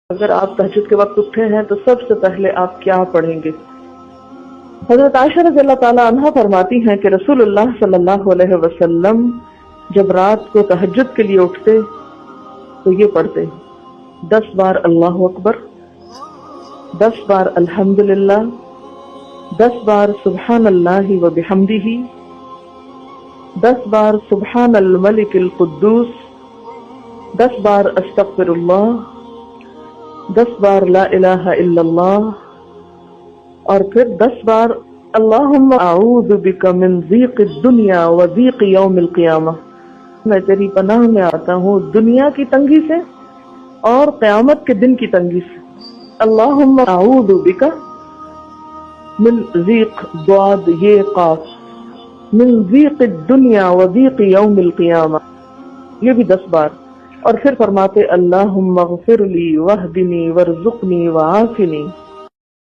اگر آپ تہجد کے وقت اٹھے ہیں تو سب سے پہلے آپ کیا پڑھیں گے؟ حضرت عائشہ رضی اللہ تعالی عنہا فرماتی ہیں کہ رسول اللہ صلی اللہ علیہ وسلم جب رات کو تہجد کے لیے اٹھتے تو یہ پڑھتے 10 بار اللہ اکبر، 10 بار الحمدللہ، 10 بار سبحان اللہ و بحمدہ، 10 بار سبحان الملک القدوس، 10 بار استغفر اللہ، 10 بار لا الہ الا اللہ، اور پھر 10 بار اللہم اعوذ بک من ضیق الدنیا و ضیق یوم القیامہ، میں تیری پناہ میں آتا ہوں دنیا کی تنگی سے اور قیامت کے دن کی تنگی سے۔ اللہم اعوذ بک من ضیق ضاد یہ قاف، من ضیق الدنیا و ضیق یوم القیامہ، یہ بھی 10 بار۔ اور پھر فرماتے اللہم اغفر لی واہدنی وارزقنی وعافنی۔